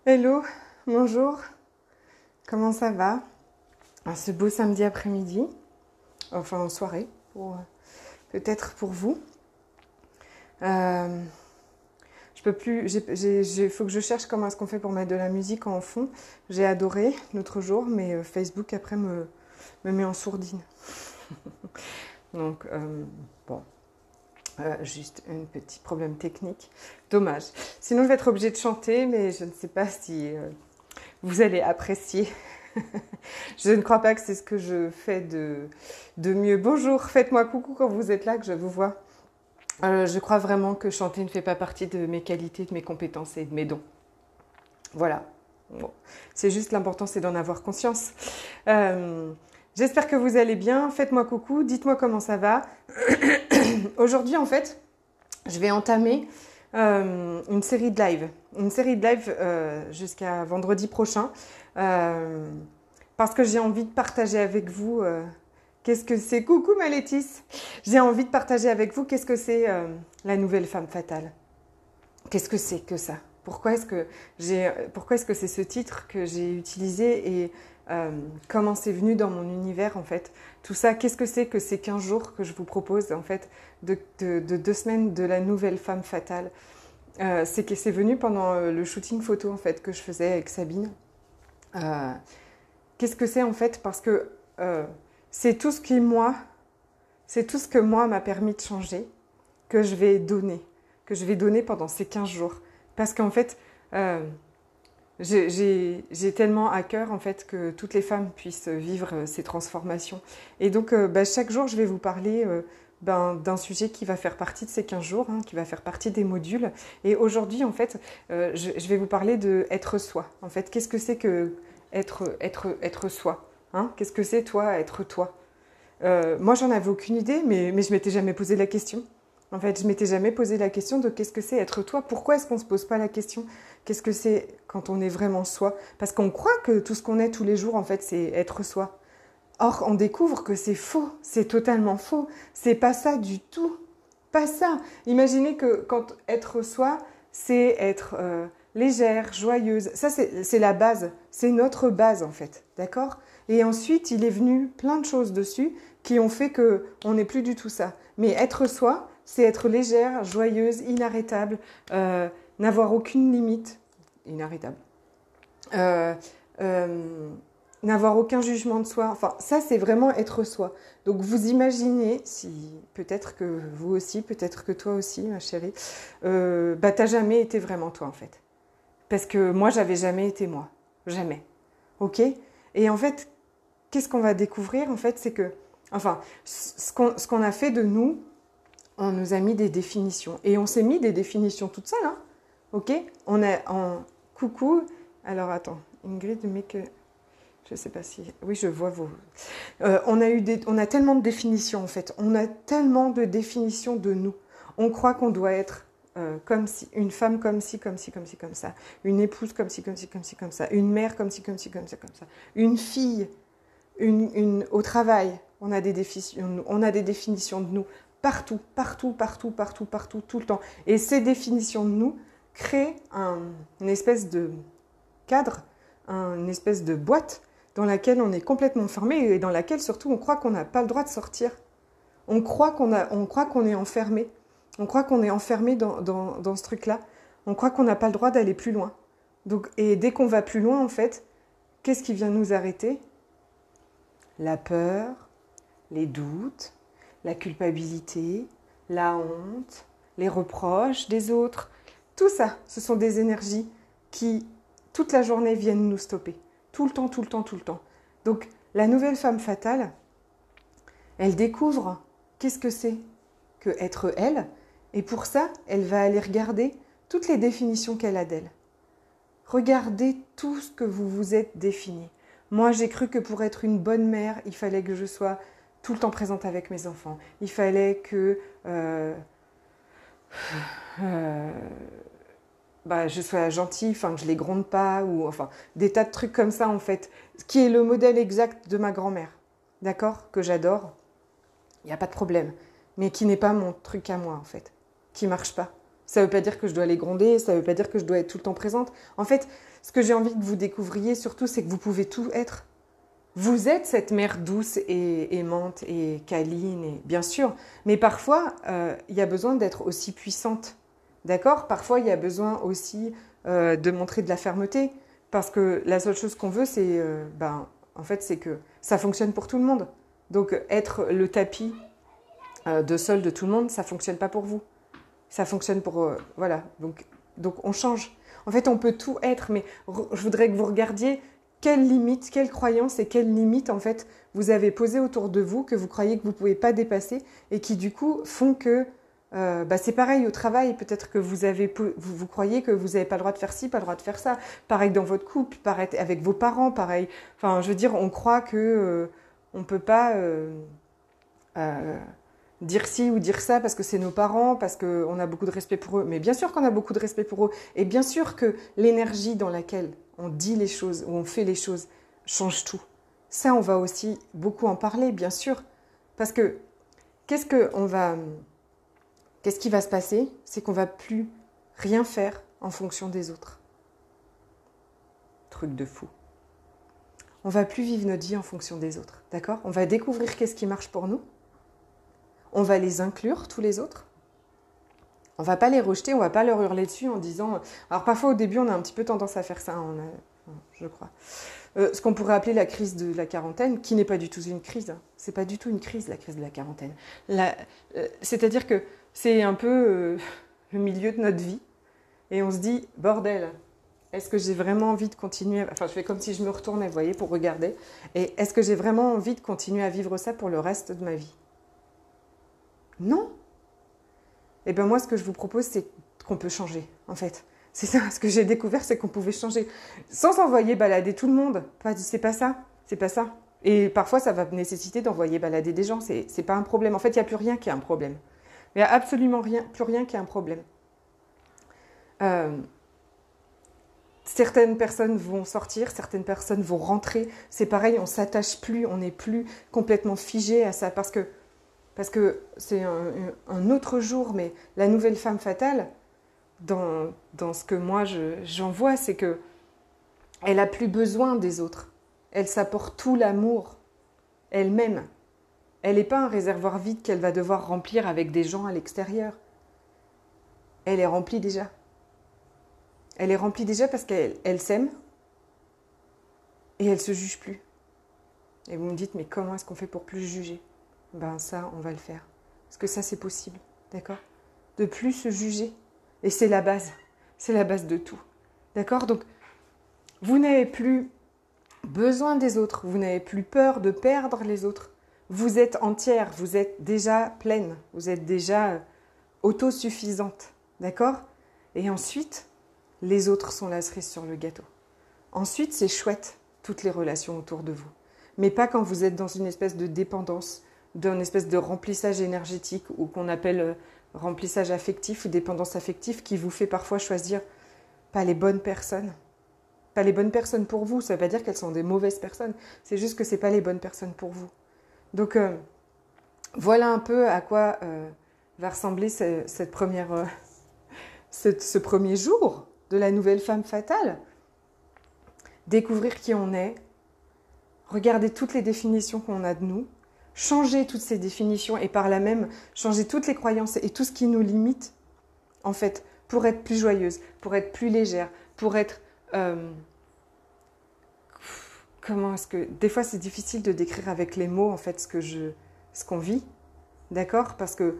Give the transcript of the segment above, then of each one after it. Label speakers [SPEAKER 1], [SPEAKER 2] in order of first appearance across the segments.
[SPEAKER 1] Hello, bonjour, comment ça va? Ce beau samedi après-midi, enfin en soirée, peut-être pour vous. Euh, je peux plus, faut que je cherche comment est-ce qu'on fait pour mettre de la musique en fond. J'ai adoré l'autre jour, mais Facebook après me met en sourdine. Donc, bon, juste un petit problème technique. Dommage. Sinon, je vais être obligée de chanter, mais je ne sais pas si vous allez apprécier. Je ne crois pas que c'est ce que je fais de mieux. Bonjour, faites-moi coucou quand vous êtes là, que je vous vois. Je crois vraiment que chanter ne fait pas partie de mes qualités, de mes compétences et de mes dons. Voilà. Bon. C'est juste l'important, c'est d'en avoir conscience. J'espère que vous allez bien. Faites-moi coucou, dites-moi comment ça va. Aujourd'hui, en fait, je vais entamer une série de live. Une série de live jusqu'à vendredi prochain. Parce que j'ai envie de partager avec vous qu'est-ce que c'est. Coucou ma Laetice. J'ai envie de partager avec vous qu'est-ce que c'est la nouvelle femme fatale. Qu'est-ce que c'est que ça? Pourquoi est-ce que c'est ce titre que j'ai utilisé et comment c'est venu dans mon univers en fait? Tout ça, qu'est-ce que c'est que ces 15 jours que je vous propose en fait de 2 semaines de la nouvelle femme fatale? C'est que c'est venu pendant le shooting photo en fait que je faisais avec Sabine. Qu'est-ce que c'est en fait? Parce que c'est tout ce c'est tout ce que moi m'a permis de changer, que je vais donner pendant ces 15 jours. Parce qu'en fait, j'ai tellement à cœur en fait que toutes les femmes puissent vivre ces transformations. Et donc chaque jour, je vais vous parler d'un sujet qui va faire partie de ces 15 jours, hein, qui va faire partie des modules. Et aujourd'hui, en fait, je vais vous parler de être soi. En fait, qu'est-ce que c'est que être soi, hein? Qu'est-ce que c'est toi, être toi? Moi, j'en avais aucune idée, mais je m'étais jamais posé la question. En fait, je m'étais jamais posé la question de qu'est-ce que c'est être toi. Pourquoi est-ce qu'on se pose pas la question? Qu'est-ce que c'est quand on est vraiment soi? Parce qu'on croit que tout ce qu'on est tous les jours, en fait, c'est être soi. Or, on découvre que c'est faux. C'est totalement faux. C'est pas ça du tout. Pas ça. Imaginez que quand être soi, c'est être légère, joyeuse. Ça, c'est la base. C'est notre base, en fait. D'accord? Et ensuite, il est venu plein de choses dessus qui ont fait qu'on n'est plus du tout ça. Mais être soi, c'est être légère, joyeuse, inarrêtable, n'avoir aucune limite. Inarrêtable. Euh, euh, N'avoir aucun jugement de soi. Enfin, ça, c'est vraiment être soi. Donc, vous imaginez, si peut-être que vous aussi, peut-être que toi aussi, ma chérie, t'as jamais été vraiment toi, en fait. Parce que moi, j'avais jamais été moi. Jamais. Ok? Et en fait, qu'est-ce qu'on va découvrir, en fait, c'est que, enfin, ce qu'on a fait de nous, on nous a mis des définitions. Et on s'est mis des définitions toutes seules, hein? Ok? On a en coucou. Alors, attends, Ingrid, mais que. Je ne sais pas si... Oui, je vois vos... on a tellement de définitions, en fait. On a tellement de définitions de nous. On croit qu'on doit être comme si... Une femme comme ci, comme ci, comme ci, comme ça. Une épouse comme ci, comme ci, comme ci, comme ça. Une mère comme ci, comme ci, comme ça, comme ça. Une fille. Au travail. On a des définitions de nous. Partout, partout, partout, partout, partout, tout le temps. Et ces définitions de nous créent une espèce de cadre, une espèce de boîte dans laquelle on est complètement fermé et dans laquelle surtout on croit qu'on n'a pas le droit de sortir. On croit qu'on est enfermé. On croit qu'on est enfermé dans ce truc-là. On croit qu'on n'a pas le droit d'aller plus loin. Donc, et dès qu'on va plus loin, en fait, qu'est-ce qui vient nous arrêter? La peur, les doutes, la culpabilité, la honte, les reproches des autres. Tout ça, ce sont des énergies qui, toute la journée, viennent nous stopper. Tout le temps, tout le temps, tout le temps. Donc, la nouvelle femme fatale, elle découvre qu'est-ce que c'est que être elle. Et pour ça, elle va aller regarder toutes les définitions qu'elle a d'elle. Regardez tout ce que vous vous êtes défini. Moi, j'ai cru que pour être une bonne mère, il fallait que je sois tout le temps présente avec mes enfants. Il fallait que je sois gentille, enfin que je les gronde pas, ou enfin des tas de trucs comme ça en fait, qui est le modèle exact de ma grand-mère, d'accord, que j'adore, il n'y a pas de problème, mais qui n'est pas mon truc à moi en fait, qui marche pas. Ça ne veut pas dire que je dois les gronder, ça ne veut pas dire que je dois être tout le temps présente. En fait, ce que j'ai envie que vous découvriez surtout, c'est que vous pouvez tout être. Vous êtes cette mère douce et aimante et câline, et bien sûr. Mais parfois, il y a besoin d'être aussi puissante. D'accord? Parfois, il y a besoin aussi de montrer de la fermeté. Parce que la seule chose qu'on veut, c'est en fait, c'est que ça fonctionne pour tout le monde. Donc, être le tapis de sol de tout le monde, ça ne fonctionne pas pour vous. Ça fonctionne pour... voilà. Donc, on change. En fait, on peut tout être, mais je voudrais que vous regardiez quelles limites, quelles croyances et quelles limites, en fait, vous avez posées autour de vous, que vous croyez que vous ne pouvez pas dépasser et qui, du coup, font que... c'est pareil au travail, peut-être que vous croyez que vous n'avez pas le droit de faire ci, pas le droit de faire ça. Pareil dans votre couple, pareil avec vos parents, pareil. Enfin, je veux dire, on croit que on ne peut pas dire ci ou dire ça parce que c'est nos parents, parce qu'on a beaucoup de respect pour eux. Mais bien sûr qu'on a beaucoup de respect pour eux. Et bien sûr que l'énergie dans laquelle on dit les choses ou on fait les choses change tout. Ça, on va aussi beaucoup en parler, bien sûr. Parce que qu'est-ce qui va se passer? C'est qu'on ne va plus rien faire en fonction des autres. Truc de fou. On ne va plus vivre notre vie en fonction des autres, d'accord? On va découvrir qu'est-ce qui marche pour nous. On va les inclure, tous les autres. On ne va pas les rejeter, on ne va pas leur hurler dessus en disant... Alors parfois au début, on a un petit peu tendance à faire ça, je crois. Ce qu'on pourrait appeler la crise de la quarantaine, qui n'est pas du tout une crise. C'est pas du tout une crise, la crise de la quarantaine. C'est-à-dire que c'est un peu le milieu de notre vie. Et on se dit, bordel, est-ce que j'ai vraiment envie de continuer... Enfin, je fais comme si je me retournais, vous voyez, pour regarder. Et est-ce que j'ai vraiment envie de continuer à vivre ça pour le reste de ma vie? Non. Et bien moi, ce que je vous propose, c'est qu'on peut changer, en fait. C'est ça, ce que j'ai découvert, c'est qu'on pouvait changer. Sans envoyer balader tout le monde. C'est pas ça. C'est pas ça. Et parfois, ça va nécessiter d'envoyer balader des gens. C'est pas un problème. En fait, il n'y a plus rien qui est un problème. Il n'y a absolument plus rien qui est un problème. Certaines personnes vont sortir, certaines personnes vont rentrer. C'est pareil, on ne s'attache plus, on n'est plus complètement figé à ça. Parce que c'est un autre jour, mais la nouvelle femme fatale, dans ce que moi j'en vois, c'est que elle n'a plus besoin des autres. Elle s'apporte tout l'amour elle-même. Elle n'est pas un réservoir vide qu'elle va devoir remplir avec des gens à l'extérieur. Elle est remplie déjà. Elle est remplie déjà parce qu'elle s'aime et elle ne se juge plus. Et vous me dites, mais comment est-ce qu'on fait pour plus juger? Ben ça, on va le faire. Parce que ça, c'est possible, d'accord? De plus se juger. Et c'est la base. C'est la base de tout. D'accord? Donc, vous n'avez plus besoin des autres. Vous n'avez plus peur de perdre les autres. Vous êtes entière. Vous êtes déjà pleine. Vous êtes déjà autosuffisante. D'accord? Et ensuite, les autres sont la cerise sur le gâteau. Ensuite, c'est chouette, toutes les relations autour de vous. Mais pas quand vous êtes dans une espèce de dépendance, d'une espèce de remplissage énergétique ou qu'on appelle remplissage affectif ou dépendance affective qui vous fait parfois choisir pas les bonnes personnes. Pas les bonnes personnes pour vous, ça ne veut pas dire qu'elles sont des mauvaises personnes, c'est juste que ce n'est pas les bonnes personnes pour vous. Donc voilà un peu à quoi va ressembler ce premier jour de la nouvelle femme fatale. Découvrir qui on est, regarder toutes les définitions qu'on a de nous, changer toutes ces définitions et par là même changer toutes les croyances et tout ce qui nous limite, en fait, pour être plus joyeuse, pour être plus légère, pour être... comment est-ce que... Des fois, c'est difficile de décrire avec les mots, en fait, ce qu'on vit, d'accord? Parce que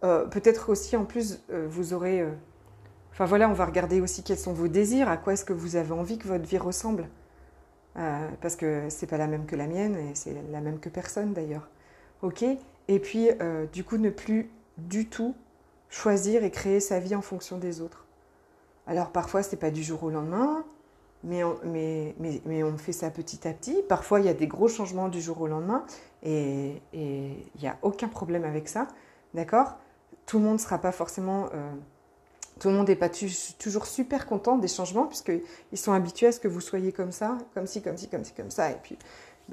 [SPEAKER 1] peut-être aussi, en plus, vous aurez... Enfin voilà, on va regarder aussi quels sont vos désirs, à quoi est-ce que vous avez envie que votre vie ressemble. Parce que c'est pas la même que la mienne et c'est la même que personne d'ailleurs. Ok? Et puis, du coup, ne plus du tout choisir et créer sa vie en fonction des autres. Alors parfois, c'est pas du jour au lendemain, mais on fait ça petit à petit. Parfois, il y a des gros changements du jour au lendemain et il n'y a aucun problème avec ça. D'accord? Tout le monde ne sera pas forcément... Tout le monde n'est pas toujours super content des changements puisqu'ils sont habitués à ce que vous soyez comme ça, comme ci, comme ci, comme ci, comme ça. Et puis,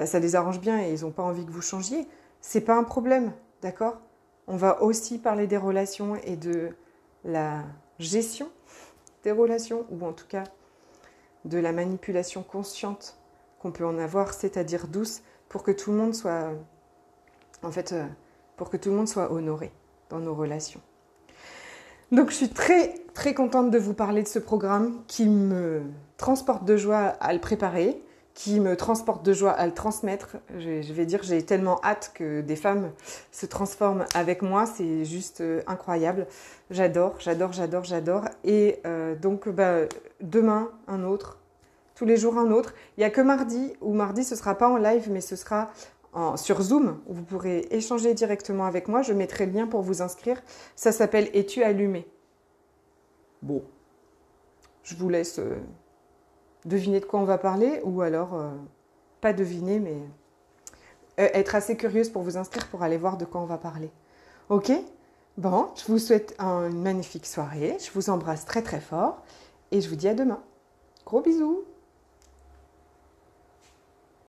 [SPEAKER 1] ça les arrange bien et ils n'ont pas envie que vous changiez. Ce n'est pas un problème, d'accord? On va aussi parler des relations et de la gestion des relations, ou en tout cas de la manipulation consciente qu'on peut en avoir, c'est-à-dire douce, pour que tout le monde soit, pour que tout le monde soit honoré dans nos relations. Donc je suis très très contente de vous parler de ce programme qui me transporte de joie à le préparer, qui me transporte de joie à le transmettre. Je vais dire, j'ai tellement hâte que des femmes se transforment avec moi, c'est juste incroyable. J'adore. Et donc demain un autre, tous les jours un autre. Il n'y a que mardi, ou mardi ce ne sera pas en live, mais ce sera sur Zoom, où vous pourrez échanger directement avec moi. Je mettrai le lien pour vous inscrire. Ça s'appelle « Es-tu allumé ?» Bon, je vous laisse deviner de quoi on va parler, ou alors pas deviner, mais être assez curieuse pour vous inscrire pour aller voir de quoi on va parler. Ok ? Bon, je vous souhaite une magnifique soirée. Je vous embrasse très très fort et je vous dis à demain. Gros bisous!